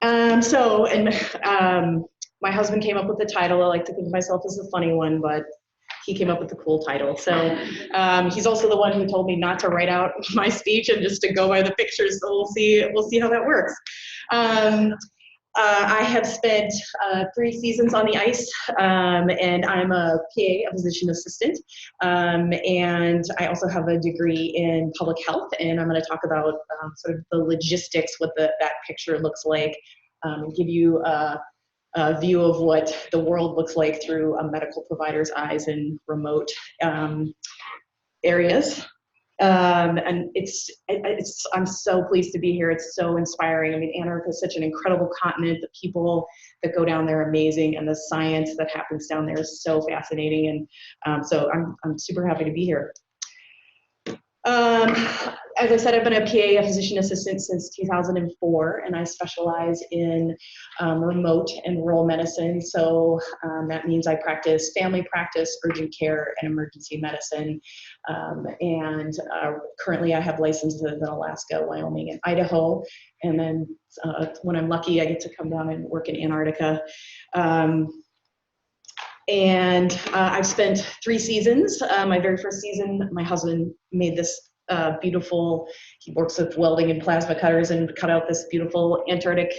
My husband came up with the title. I like to think of myself as the funny one, but he came up with the cool title. So he's also the one who told me not to write out my speech and just to go by the pictures. So we'll see how that works. I have spent 3 seasons on the ice, and I'm a PA, a physician assistant, and I also have a degree in public health, and I'm going to talk about sort of the logistics, what that picture looks like, and give you a view of what the world looks like through a medical provider's eyes in remote areas. And I'm so pleased to be here. It's so inspiring. I mean, Antarctica is such an incredible continent. The people that go down there are amazing, and the science that happens down there is so fascinating. And so I'm super happy to be here. As I said, I've been a PA, a physician assistant, since 2004, and I specialize in remote and rural medicine. So that means I practice family practice, urgent care, and emergency medicine. Currently I have licenses in Alaska, Wyoming, and Idaho. And then when I'm lucky, I get to come down and work in Antarctica. I've spent 3 seasons. My very first season, my husband made this beautiful, he works with welding and plasma cutters, and cut out this beautiful Antarctic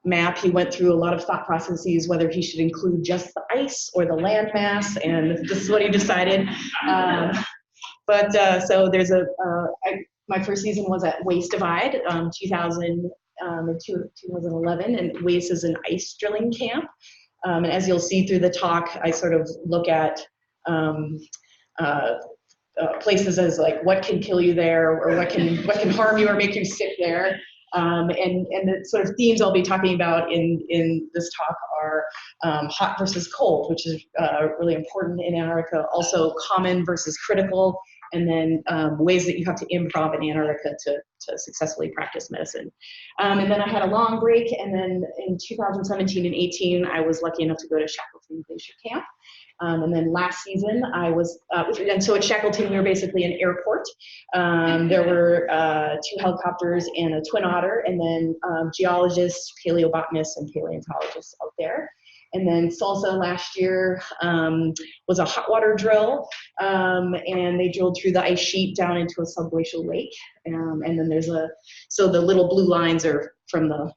map. He went through a lot of thought processes, whether he should include just the ice or the land mass, and this is what he decided. So there's my first season was at WAIS Divide, 2011, and WAIS is an ice drilling camp. And as you'll see through the talk, I sort of look at places as like what can kill you there, or what can harm you or make you sick there. And the sort of themes I'll be talking about in this talk are hot versus cold, which is really important in Antarctica. Also common versus critical, and then ways that you have to improv in Antarctica to successfully practice medicine. And then I had a long break, and then in 2017 and 18, I was lucky enough to go to Shackleton Camp. And then last season I was, and so at Shackleton, we were basically an airport. There were 2 helicopters and a twin otter, and then geologists, paleobotanists, and paleontologists out there. And then SALSA last year was a hot water drill, and they drilled through the ice sheet down into a subglacial lake. And then so the little blue lines are from the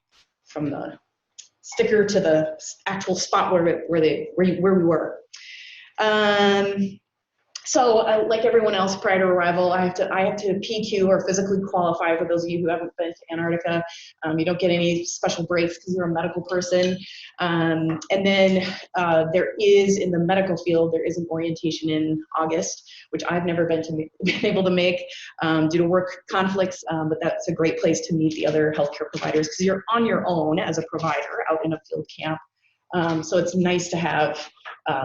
sticker to the actual spot where we were. Like everyone else prior to arrival, I have to PQ or physically qualify. For those of you who haven't been to Antarctica, you don't get any special breaks because you're a medical person. And then there is, in the medical field, there is an orientation in August, which I've never been able to make due to work conflicts, but that's a great place to meet the other healthcare providers, because you're on your own as a provider out in a field camp. So it's nice to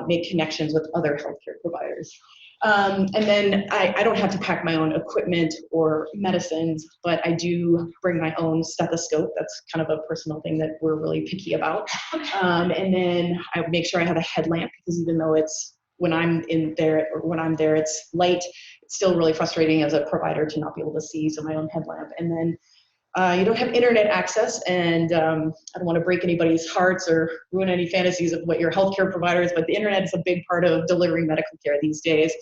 make connections with other healthcare providers. And then I don't have to pack my own equipment or medicines, but I do bring my own stethoscope. That's kind of a personal thing that we're really picky about. And then I make sure I have a headlamp, because even though when I'm there, it's light, it's still really frustrating as a provider to not be able to see, so my own headlamp. And then you don't have internet access, and I don't want to break anybody's hearts or ruin any fantasies of what your healthcare provider is, but the internet is a big part of delivering medical care these days.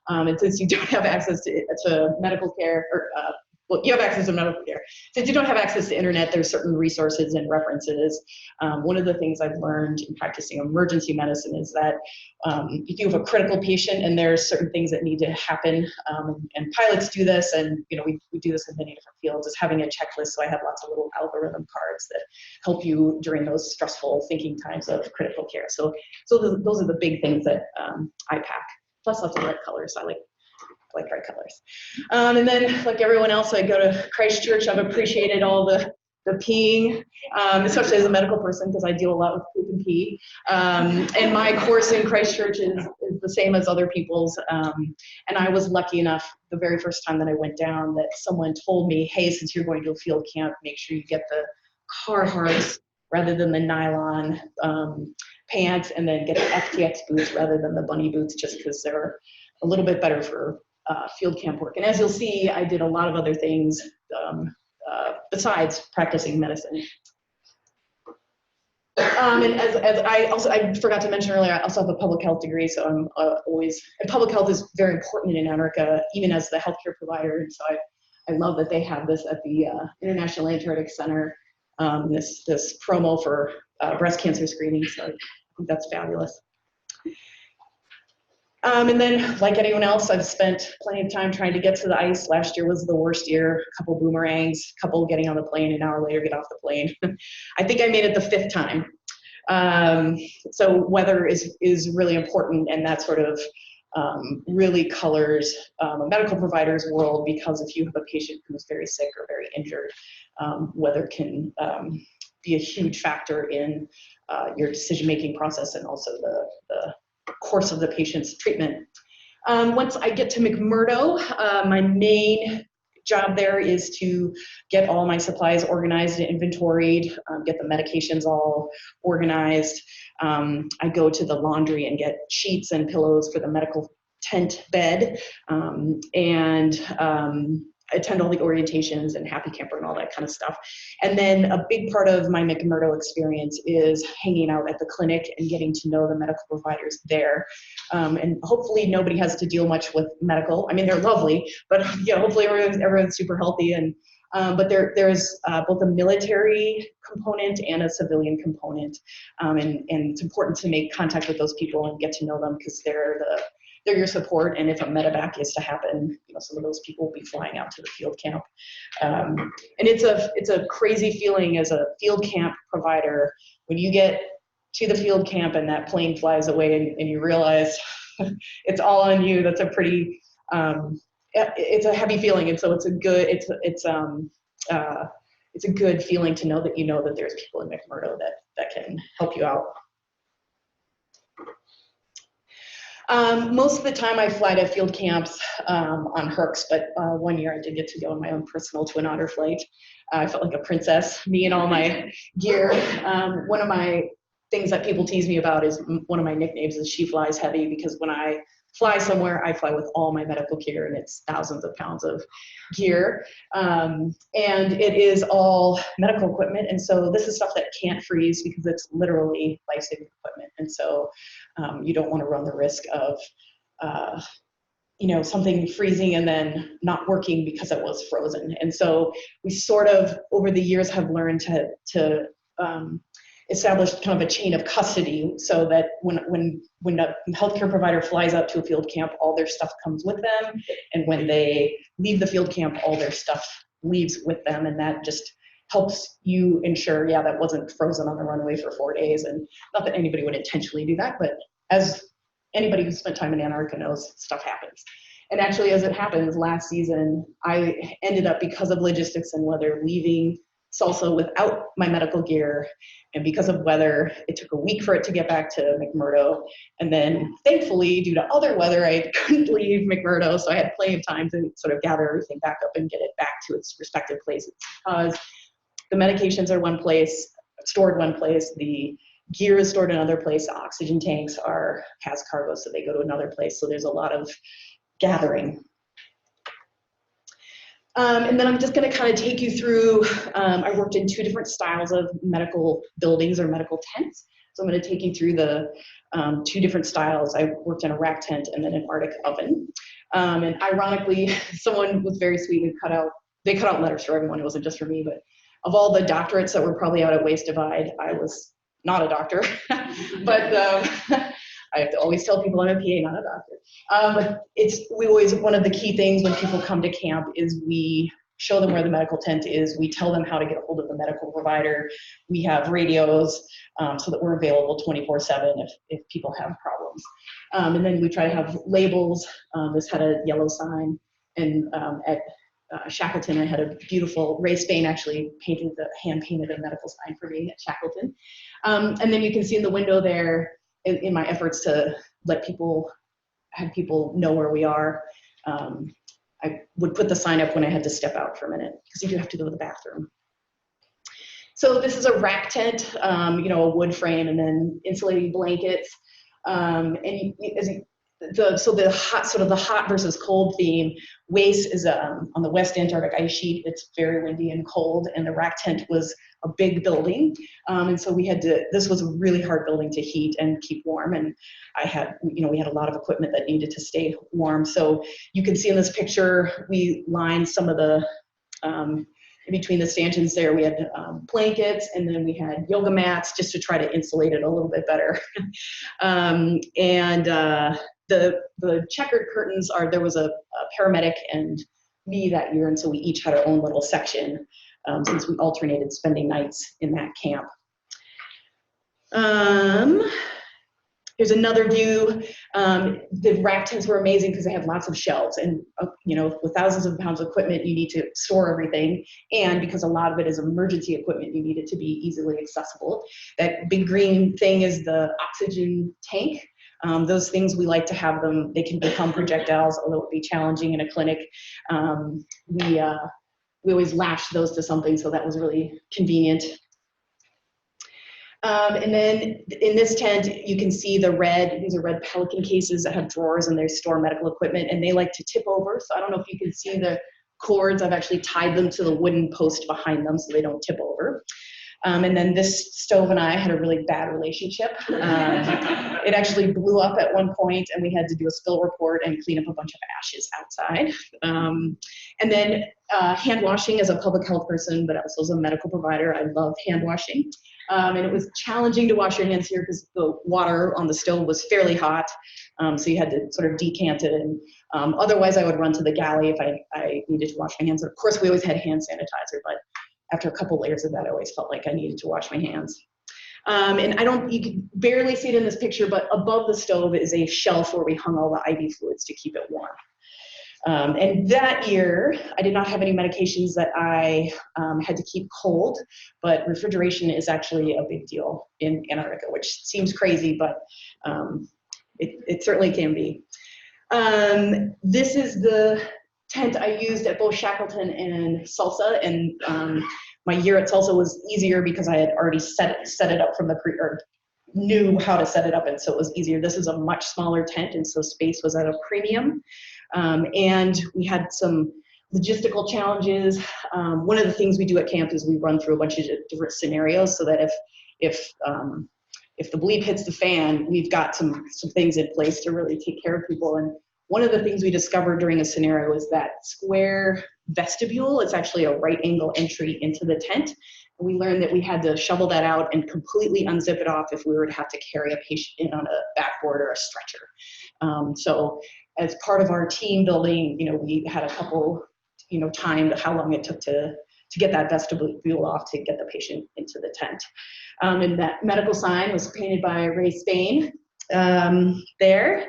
And since you don't have access to medical care, you have access to medical care. Since you don't have access to internet, there's certain resources and references. One of the things I've learned in practicing emergency medicine is that if you have a critical patient and there's certain things that need to happen, and pilots do this, and we do this in many different fields, is having a checklist. So I have lots of little algorithm cards that help you during those stressful thinking times of critical care. So those are the big things that I pack. Plus lots of red colors. I like red colors. And then, like everyone else, I go to Christchurch. I've appreciated all the peeing, especially as a medical person, because I deal a lot with poop and pee. And my course in Christchurch is the same as other people's. And I was lucky enough, the very first time that I went down, that someone told me, hey, since you're going to a field camp, make sure you get the Carhartts rather than the nylon pants, and then get the FTX boots rather than the bunny boots, just because they're a little bit better for field camp work. And as you'll see, I did a lot of other things besides practicing medicine. And as I forgot to mention earlier, I also have a public health degree, so I'm and public health is very important in Antarctica, even as the healthcare provider. And so I love that they have this at the International Antarctic Center, this promo for breast cancer screening. So I think that's fabulous. And then, like anyone else, I've spent plenty of time trying to get to the ice. Last year was the worst year. A couple boomerangs, a couple getting on the plane, an hour later get off the plane. I think I made it the 5th time. So weather is really important, and that sort of really colors a medical provider's world, because if you have a patient who's very sick or very injured, weather can be a huge factor in your decision-making process and also the course of the patient's treatment. Once I get to McMurdo, my main job there is to get all my supplies organized and inventoried, get the medications all organized. I go to the laundry and get sheets and pillows for the medical tent bed, and attend all the orientations and happy camper and all that kind of stuff. And then a big part of my McMurdo experience is hanging out at the clinic and getting to know the medical providers there. And hopefully nobody has to deal much with medical. I mean, they're lovely, but yeah, hopefully everyone's super healthy. And but there's both a military component and a civilian component. And it's important to make contact with those people and get to know them, because they're your support. And if a medevac is to happen, some of those people will be flying out to the field camp. And it's a crazy feeling as a field camp provider when you get to the field camp and that plane flies away and you realize it's all on you. That's a pretty, it's a heavy feeling. And so it's a good feeling to know that there's people in McMurdo that can help you out. Most of the time I fly to field camps on Hercs, but one year I did get to go on my own personal twin otter flight. I felt like a princess, me and all my gear. One of my things that people tease me about is one of my nicknames is She Flies Heavy, because when I fly somewhere, I fly with all my medical gear, and it's thousands of pounds of gear. And it is all medical equipment. And so this is stuff that can't freeze because it's literally life-saving equipment. And so you don't want to run the risk of, something freezing and then not working because it was frozen. And so we sort of, over the years, have learned to establish kind of a chain of custody, so that when a healthcare provider flies up to a field camp, all their stuff comes with them, and when they leave the field camp, all their stuff leaves with them, and that just helps you ensure, that wasn't frozen on the runway for 4 days. And not that anybody would intentionally do that, but as anybody who's spent time in Antarctica knows, stuff happens. And actually, as it happens, last season, I ended up, because of logistics and weather, leaving SALSA without my medical gear. And because of weather, it took a week for it to get back to McMurdo. And then thankfully, due to other weather, I couldn't leave McMurdo. So I had plenty of time to sort of gather everything back up and get it back to its respective places, because the medications are one place, stored one place, the gear is stored in another place, the oxygen tanks are has cargo, so they go to another place. So there's a lot of gathering. And then I'm just going to kind of take you through, I worked in 2 different styles of medical buildings or medical tents. So I'm going to take you through the 2 different styles. I worked in a rack tent and then an Arctic oven. And ironically, someone was very sweet and they cut out letters for everyone. It wasn't just for me, but of all the doctorates that were probably out at WAIS Divide, I was not a doctor, but I have to always tell people I'm a PA, not a doctor. But one of the key things when people come to camp is we show them where the medical tent is. We tell them how to get a hold of the medical provider. We have radios so that we're available 24/7 if people have problems. And then we try to have labels. This had a yellow sign, and at Shackleton, I had a beautiful, Ray Spain actually hand painted a medical sign for me at Shackleton. And then you can see in the window there, in my efforts to have people know where we are, I would put the sign up when I had to step out for a minute, because you do have to go to the bathroom. So this is a rack tent, a wood frame, and then insulating blankets. the hot versus cold theme, WAIS is on the West Antarctic ice sheet. It's very windy and cold, and the RAC tent was a big building, and so this was a really hard building to heat and keep warm, and we had a lot of equipment that needed to stay warm. So you can see in this picture, we lined some of the, in between the stanchions there, we had blankets, and then we had yoga mats just to try to insulate it a little bit better. The checkered curtains there was a paramedic and me that year, and so we each had our own little section since we alternated spending nights in that camp. Here's another view. The RAC tents were amazing because they had lots of shelves, and with thousands of pounds of equipment, you need to store everything, and because a lot of it is emergency equipment, you need it to be easily accessible. That big green thing is the oxygen tank. Those things, we like to have them, they can become projectiles, although it would be challenging in a clinic. We always latch those to something, so that was really convenient. And then in this tent, you can see these are red Pelican cases that have drawers, and they store medical equipment, and they like to tip over. So I don't know if you can see the cords. I've actually tied them to the wooden post behind them so they don't tip over. And then this stove and I had a really bad relationship. It actually blew up at one point, and we had to do a spill report and clean up a bunch of ashes outside. And then hand washing, as a public health person, but also as a medical provider, I love hand washing. And it was challenging to wash your hands here because the water on the stove was fairly hot. So you had to sort of decant it. And otherwise, I would run to the galley if I needed to wash my hands. And of course, we always had hand sanitizer, but after a couple layers of that, I always felt like I needed to wash my hands. And you can barely see it in this picture, but above the stove is a shelf where we hung all the IV fluids to keep it warm. And that year, I did not have any medications that I had to keep cold, but refrigeration is actually a big deal in Antarctica, which seems crazy, but it certainly can be. This is the tent I used at both Shackleton and SALSA, and my year at SALSA was easier because I had already set it up from or knew how to set it up, and so it was easier. This is a much smaller tent, and so space was at a premium. And we had some logistical challenges. One of the things we do at camp is we run through a bunch of different scenarios so that if the bleep hits the fan, we've got some things in place to really take care of people. And one of the things we discovered during a scenario is that square vestibule. It's actually a right angle entry into the tent. And we learned that we had to shovel that out and completely unzip it off if we were to have to carry a patient in on a backboard or a stretcher. So as part of our team building, we had a couple, timed how long it took to get that vestibule off to get the patient into the tent. And that medical sign was painted by Ray Spain there.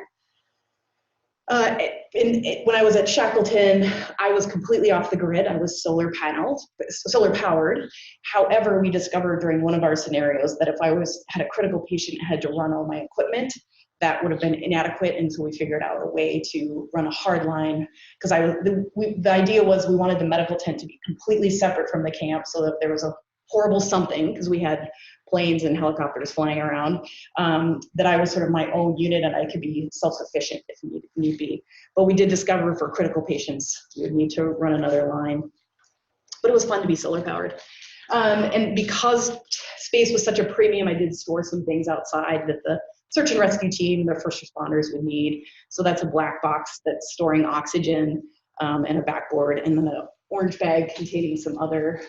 When I was at Shackleton, I was completely off the grid. I was solar powered. However, we discovered during one of our scenarios that if I had a critical patient and had to run all my equipment, that would have been inadequate, and so we figured out a way to run a hard line, because the idea was we wanted the medical tent to be completely separate from the camp, so that there was a horrible something, because we had planes and helicopters flying around, that I was sort of my own unit and I could be self-sufficient if need be. But we did discover for critical patients we would need to run another line. But it was fun to be solar powered. And because space was such a premium, I did store some things outside that the search and rescue team, the first responders would need. So that's a black box that's storing oxygen and a backboard, and then an orange bag containing some other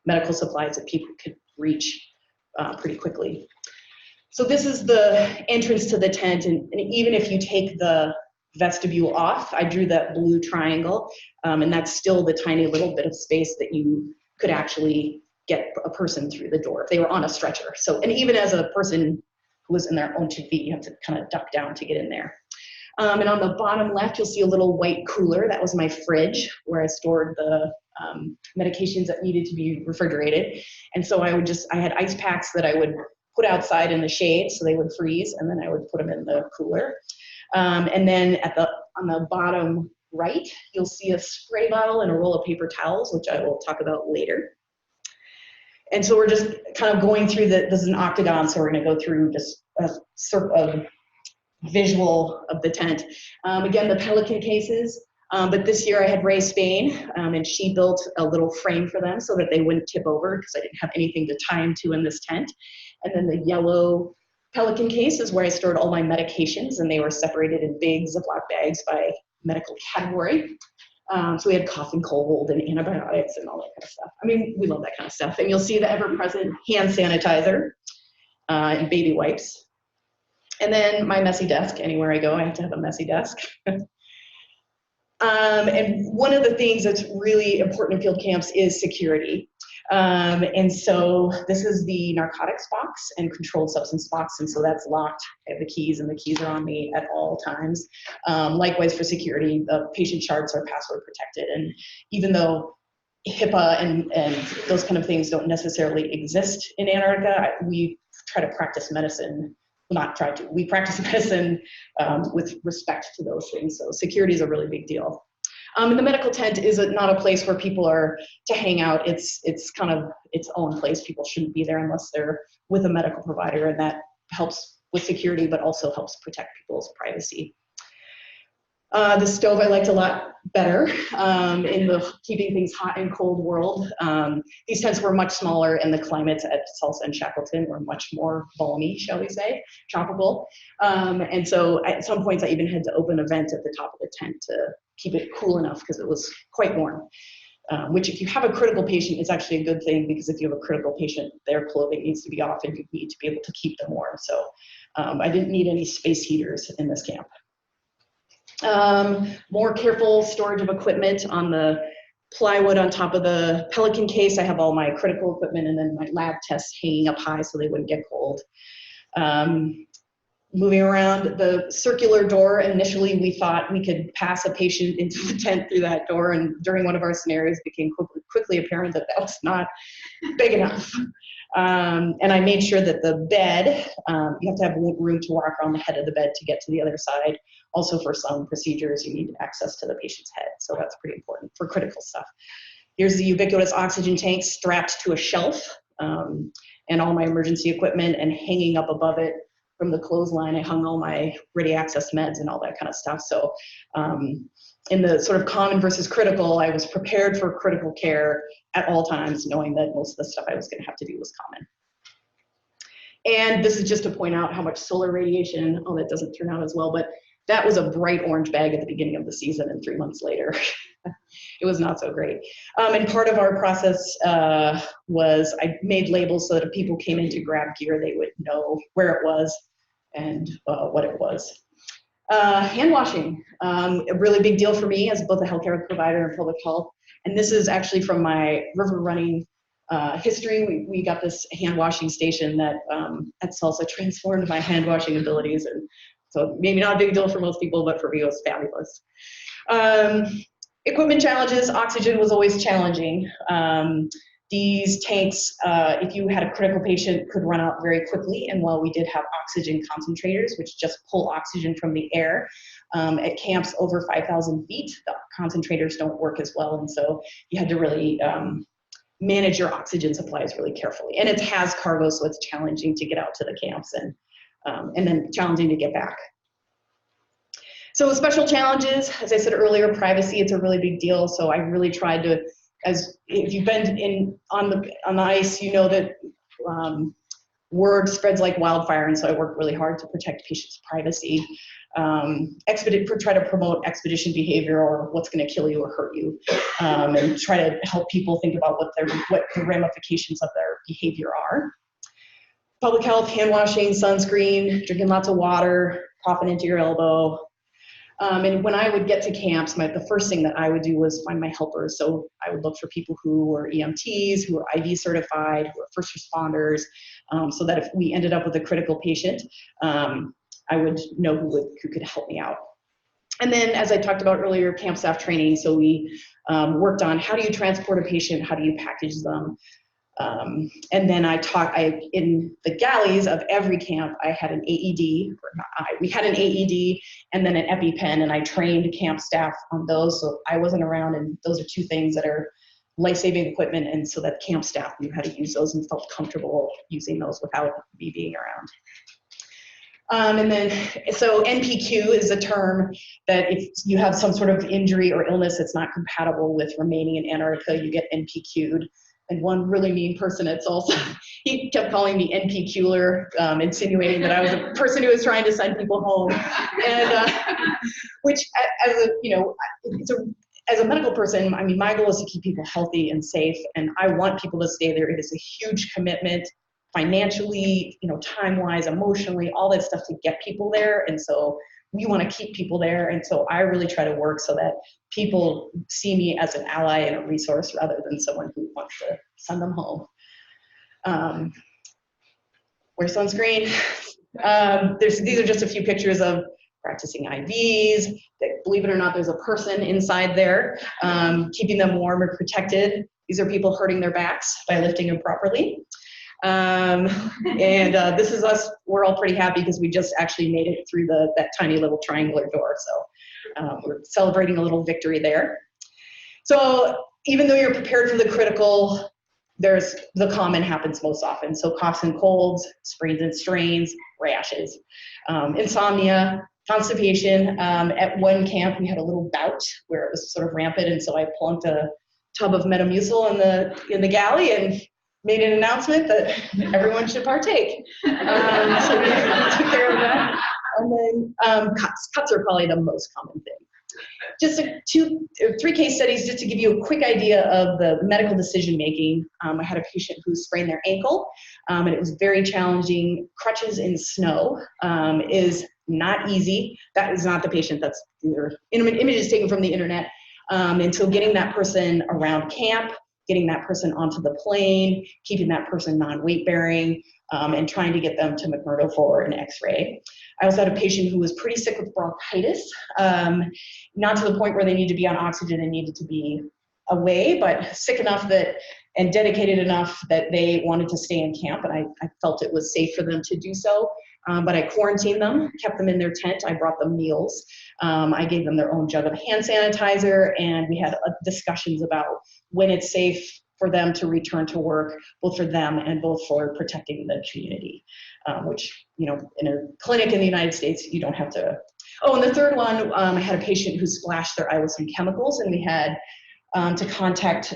medical supplies that people could reach pretty quickly. So this is the entrance to the tent, and even if you take the vestibule off, I drew that blue triangle, and that's still the tiny little bit of space that you could actually get a person through the door if they were on a stretcher. So, and even as a person who was in their own 2 feet, you have to kind of duck down to get in there. And on the bottom left, you'll see a little white cooler. That was my fridge where I stored the medications that needed to be refrigerated. And so I had ice packs that I would put outside in the shade so they would freeze, and then I would put them in the cooler. And then on the bottom right, you'll see a spray bottle and a roll of paper towels, which I will talk about later. And so we're just kind of going through this is an octagon, so we're going to go through just a visual of the tent. Again, the pelican cases, but this year I had Ray Spain, and she built a little frame for them so that they wouldn't tip over because I didn't have anything to tie them to in this tent. And then the yellow pelican case is where I stored all my medications, and they were separated in big Ziploc bags by medical category. So we had cough and cold and antibiotics and all that kind of stuff. I mean, we love that kind of stuff. And you'll see the ever-present hand sanitizer and baby wipes. And then my messy desk. Anywhere I go, I have to have a messy desk. And one of the things that's really important in field camps is security. And so this is the narcotics box and controlled substance box, and so that's locked. I have the keys, and the keys are on me at all times. Likewise for security, the patient charts are password protected, and even though HIPAA and those kind of things don't necessarily exist in Antarctica, we try to practice medicine. Well, not try to, we practice medicine with respect to those things, so security is a really big deal. And the medical tent is not a place where people are to hang out. It's kind of its own place. People shouldn't be there unless they're with a medical provider, and that helps with security, but also helps protect people's privacy. The stove I liked a lot better in the keeping things hot and cold world. These tents were much smaller, and the climates at SALSA and Shackleton were much more balmy, shall we say, tropical. And so at some points I even had to open a vent at the top of the tent to keep it cool enough because it was quite warm. Which if you have a critical patient is actually a good thing, because if you have a critical patient, their clothing needs to be off and you need to be able to keep them warm. So I didn't need any space heaters in this camp. More careful storage of equipment on the plywood on top of the pelican case. I have all my critical equipment and then my lab tests hanging up high so they wouldn't get cold. Moving around the circular door, initially we thought we could pass a patient into the tent through that door, and during one of our scenarios it became quickly apparent that that was not big enough. And I made sure that the bed, you have to have room to walk around the head of the bed to get to the other side. Also for some procedures, you need access to the patient's head, so that's pretty important for critical stuff. Here's the ubiquitous oxygen tank strapped to a shelf, and all my emergency equipment, and hanging up above it from the clothesline, I hung all my ready access meds and all that kind of stuff. So in the sort of common versus critical, I was prepared for critical care at all times, knowing that most of the stuff I was going to have to do was common. And this is just to point out how much solar radiation, oh, that doesn't turn out as well, but that was a bright orange bag at the beginning of the season, and 3 months later, it was not so great. And part of our process was I made labels so that if people came in to grab gear, they would know where it was and what it was. Hand washing, a really big deal for me as both a healthcare provider and public health. And this is actually from my river running history. We got this hand washing station that at SALSA transformed my hand washing abilities. And so maybe not a big deal for most people, but for me it was fabulous. Equipment challenges, oxygen was always challenging. These tanks, if you had a critical patient, could run out very quickly. And while we did have oxygen concentrators, which just pull oxygen from the air, at camps over 5,000 feet, the concentrators don't work as well. And so you had to really manage your oxygen supplies really carefully. And it has cargo, so it's challenging to get out to the camps and then challenging to get back. So special challenges, as I said earlier, privacy, it's a really big deal. So I really tried to, as if you've been on the ice, you know that word spreads like wildfire, and so I worked really hard to protect patients' privacy. Try to promote expedition behavior, or what's going to kill you or hurt you, and try to help people think about what the ramifications of their behavior are. Public health, hand washing, sunscreen, drinking lots of water, coughing into your elbow. And when I would get to camps, the first thing that I would do was find my helpers. So I would look for people who were EMTs, who were IV certified, who were first responders, so that if we ended up with a critical patient, I would know who could help me out. And then, as I talked about earlier, camp staff training. So we worked on how do you transport a patient, how do you package them. And then in the galleys of every camp, I had an AED, we had an AED and then an EpiPen, and I trained camp staff on those. So I wasn't around, and those are two things that are life-saving equipment, and so that camp staff knew how to use those and felt comfortable using those without me being And then, so NPQ is a term that if you have some sort of injury or illness that's not compatible with remaining in Antarctica, you get NPQ'd. And one really mean person at SALSA, he kept calling me NPQler, insinuating that I was a person who was trying to send people home. And which, as a, you know, as a medical person, I mean, my goal is to keep people healthy and safe, and I want people to stay there. It is a huge commitment, financially, you know, time-wise, emotionally, all that stuff to get people there. And so we want to keep people there. And so I really try to work so that people see me as an ally and a resource rather than someone who wants to send them home. Wear sunscreen. These are just a few pictures of practicing IVs. Believe it or not, there's a person inside there, keeping them warm or protected. These are people hurting their backs by lifting them properly. This is us. We're all pretty happy because we just actually made it through that tiny little triangular door. So we're celebrating a little victory there. So even though you're prepared for the critical, there's the common happens most often. So coughs and colds, sprains and strains, rashes, insomnia, constipation. At one camp, we had a little bout where it was sort of rampant, and so I plunked a tub of Metamucil in the galley and made an announcement that everyone should partake. So we took care of that. And then cuts are probably the most common thing. Just three case studies just to give you a quick idea of the medical decision making. I had a patient who sprained their ankle, and it was very challenging. Crutches in snow is not easy. That is not the patient. That's either images taken from the internet. And so getting that person around camp, getting that person onto the plane, keeping that person non-weight bearing, and trying to get them to McMurdo for an x-ray. I also had a patient who was pretty sick with bronchitis, not to the point where they needed to be on oxygen and needed to be away, but sick enough that, and dedicated enough that they wanted to stay in camp, and I felt it was safe for them to do so. But I quarantined them, kept them in their tent, I brought them meals. I gave them their own jug of hand sanitizer, and we had discussions about when it's safe for them to return to work, both for them and both for protecting the community, which, you know, in a clinic in the United States, you don't have to. Oh, and the third one, I had a patient who splashed their eye with some chemicals, and we had to contact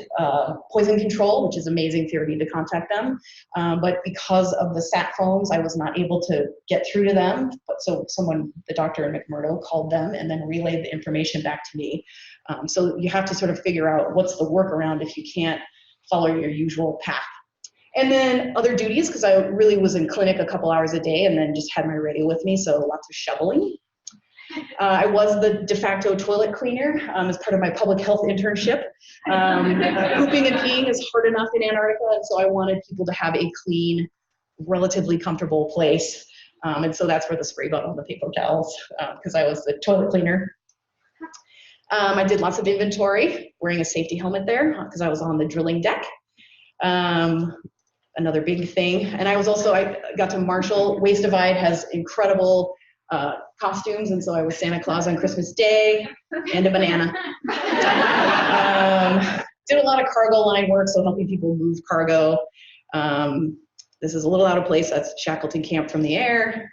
poison control, which is amazing theory to contact them. But because of the sat phones, I was not able to get through to them. But so someone, the doctor in McMurdo, called them and then relayed the information back to me. So you have to sort of figure out what's the workaround if you can't follow your usual path. And then other duties, because I really was in clinic a couple hours a day and then just had my radio with me, so lots of shoveling. I was the de facto toilet cleaner as part of my public health internship. Pooping and peeing is hard enough in Antarctica, and so I wanted people to have a clean, relatively comfortable place. And so that's where the spray bottle and the paper towels, because I was the toilet cleaner. I did lots of inventory, wearing a safety helmet there, because I was on the drilling deck. Another big thing. And I got to marshal. Waste Divide has incredible costumes, and so I was Santa Claus on Christmas Day and a banana. Did a lot of cargo line work, so helping people move cargo. This is a little out of place. That's Shackleton Camp from the air.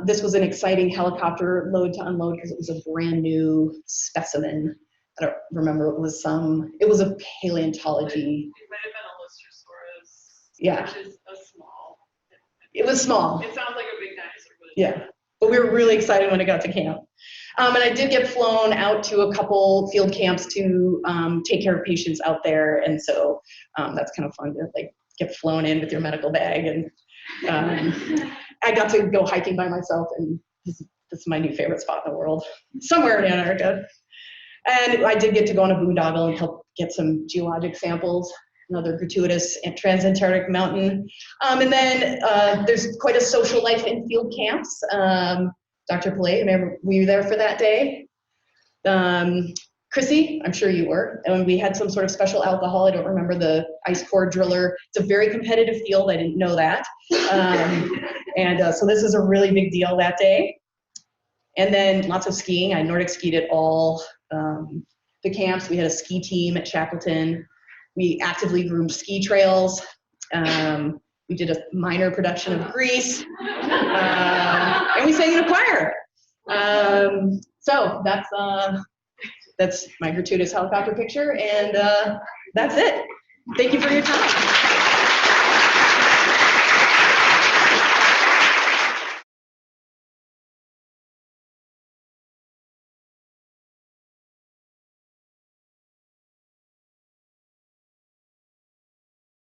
This was an exciting helicopter load to unload because it was a brand new specimen. I don't remember, it was a paleontology. It might have been a Lystrosaurus. Yeah. Which is a small. It was small. It sounds like a big dinosaur. Yeah, but we were really excited when it got to camp. And I did get flown out to a couple field camps to take care of patients out there, and so that's kind of fun to like get flown in with your medical bag. And I got to go hiking by myself, and this is my new favorite spot in the world, somewhere in Antarctica. And I did get to go on a boondoggle and help get some geologic samples, another gratuitous transantarctic mountain. And then there's quite a social life in field camps. Dr. Pillay, remember, were you there for that day? Chrissy, I'm sure you were. And we had some sort of special alcohol. I don't remember the ice core driller. It's a very competitive field. I didn't know that. So this is a really big deal that day. And then lots of skiing. I Nordic skied at all the camps. We had a ski team at Shackleton. We actively groomed ski trails. We did a minor production of Grease, and we sang in a choir. So that's my gratuitous helicopter picture, and that's it. Thank you for your time.